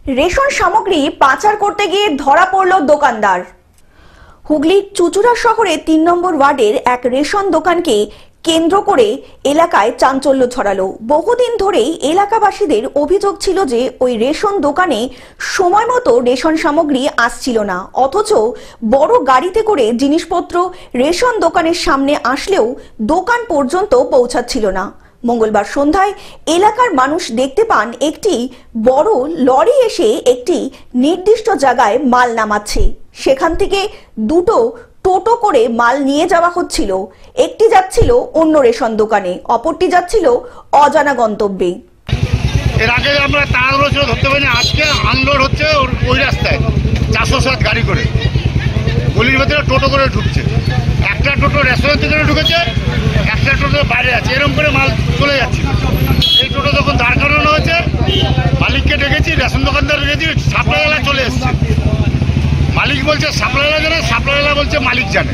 Ration সামগ্রী পাচার করতে গিয়ে ধরা পড়ল দোকানদার। হুগলির চুচুড়া শহরে ৩ নম্বর ওয়ার্ডের এক রেশন দোকানকে কেন্দ্র করে এলাকায় চাঞ্চল্য ছড়ালো। বহুদিন ধরেই এলাকাবাসীদের অভিযোগ ছিল যে ওই রেশন দোকানে সময় মতো রেশন সামগ্রী আসছিল না, অথচ বড় গাড়িতে করে জিনিসপত্র রেশন দোকানের সামনে আসলেও দোকান পর্যন্ত পৌঁছাচ্ছিল না। মঙ্গলবার সন্ধ্যায় এলাকার মানুষ দেখতে পান একটি বড় লরি এসে একটি নির্দিষ্ট জায়গায় মাল নামাচ্ছে। সেখান থেকে দুটো টোটো করে মাল নিয়ে যাওয়া হচ্ছিল। একটি যাচ্ছিল অন্য রেশন দোকানে, অপরটি যাচ্ছিল অজানা গন্তব্যে। এর আগে আমরা তাড়াহুড়ো ছিল ধরতে পারিনি, আজকে আনলোড হচ্ছে ওই রাস্তায় 407 গাড়ি করে গলির ভেতরে টোটো করে ঢুকছে। একটা টোটো রেস্টুরেন্ট থেকে ঢুকেছে, একটা টোটো বাইরে আছে, এরকম করে মাল চলে যাচ্ছে। এই টোটো যখন দাঁড় করানো হয়েছে, মালিককে ডেকেছি, রেশন দোকানদার ডেকেছি, সাপ্লাইওয়ালা চলে এসছে। মালিক বলছে সাপ্লাইওয়ালা জানে, সাপ্লাইওয়ালা বলছে মালিক জানে।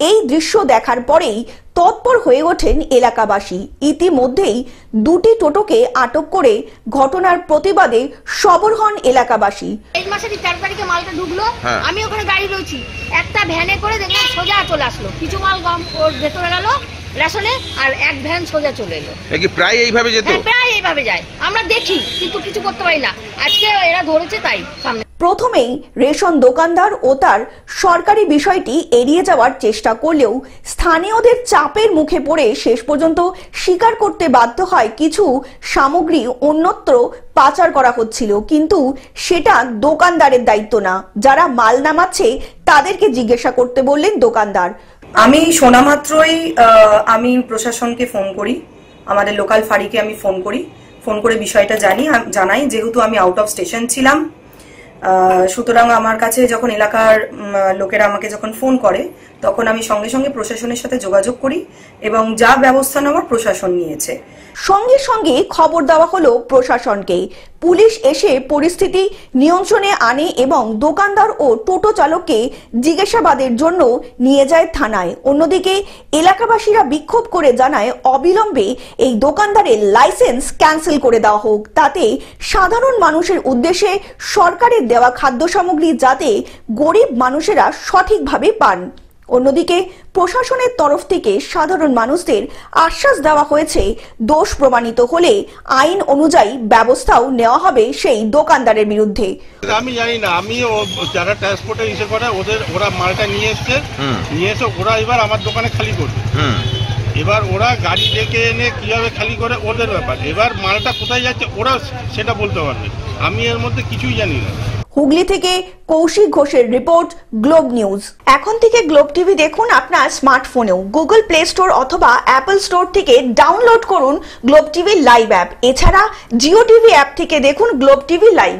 এই দৃশ্য দেখার পরেই তৎপর হয়ে ওঠেন এলাকাবাসী। ইতিমধ্যেই দুটি টোটোকে আটক করে ঘটনার প্রতিবাদে সরব হন এলাকাবাসী। এই মাসের 4 তারিখে মালটা ঢুকলো, আমি ওখানে গাড়ি রয়েছি, একটা ভ্যানে করে দেখলাম সোজা চলে আসলো। কিছু মাল গম ওর ভেতরে গেল রেশনে, আর এক ভ্যান সোজা চলে এলো। কি প্রায় এইভাবে যেত? প্রায় এইভাবে যায়, আমরা দেখি কিন্তু কিছু করতে পারি না। আজকে এরা ধরেছে তাই সামনে। প্রথমেই রেশন দোকানদার ও তার সরকারি বিষয়টি এড়িয়ে যাওয়ার চেষ্টা করলেও স্থানীয়দের চাপের মুখে পড়ে শেষ পর্যন্ত স্বীকার করতে বাধ্য হয় কিছু সামগ্রী অন্যত্র পাচার করা হচ্ছিল, কিন্তু সেটা দোকানদারের দায়িত্ব না। যারা মাল নামাচ্ছে তাদেরকে জিজ্ঞাসা করতে বললেন দোকানদার। আমি শোনা মাত্রই আমি প্রশাসনকে ফোন করি, আমাদের লোকাল ফাঁড়িকে আমি ফোন করে বিষয়টা জানাই। যেহেতু আমি আউট অফ স্টেশন ছিলাম, সুতরাং আমার কাছে যখন এলাকার লোকেরা আমাকে যখন ফোন করে, তখন আমি সঙ্গে সঙ্গে প্রশাসনের সাথে যোগাযোগ করি এবং যা ব্যবস্থা নেওয়ার প্রশাসন নিয়েছে। সঙ্গে সঙ্গে খবর দেওয়া হলো প্রশাসনকে। পুলিশ এসে পরিস্থিতি নিয়ন্ত্রণে আনে এবং দোকানদার ও টোটো চালককে জিজ্ঞাসাবাদের জন্য নিয়ে যায় থানায়। অন্যদিকে এলাকাবাসীরা বিক্ষোভ করে জানায় অবিলম্বে এই দোকানদারের লাইসেন্স ক্যান্সেল করে দেওয়া হোক, তাতে সাধারণ মানুষের উদ্দেশ্যে সরকারের দেওয়া খাদ্য সামগ্রী যাতে গরিব মানুষেরা সঠিকভাবে পান। অন্যদিকে প্রশাসনের তরফ থেকে সাধারণ মানুষদের আশ্বাস দেওয়া হয়েছে দোষ প্রমাণিত হলে আইন অনুযায়ী ব্যবস্থাও নেওয়া হবে সেই দোকানদারের বিরুদ্ধে। আমি জানি না, আমি যারা ট্রান্সপোর্টে ইসে করে ওরা মালটা নিয়ে এসে ওরা এবার আমার দোকানে খালি করবে। এবার ওরা গাড়ি ডেকে এনে কিভাবে খালি করে ওদের ব্যাপার। এবার মালটা কোথায় যাচ্ছে ওরা সেটা বলতে পারবে, আমি এর মধ্যে কিছুই জানি না। হুগলি থেকে কৌশিক ঘোষের রিপোর্ট, গ্লোব নিউজ। এখন থেকে গ্লোব টিভি দেখুন আপনার স্মার্টফোনেও। গুগল প্লে স্টোর অথবা অ্যাপল স্টোর থেকে ডাউনলোড করুন গ্লোব টিভি লাইভ অ্যাপ। এছাড়া জিও টিভি অ্যাপ থেকে দেখুন গ্লোব টিভি লাইভ।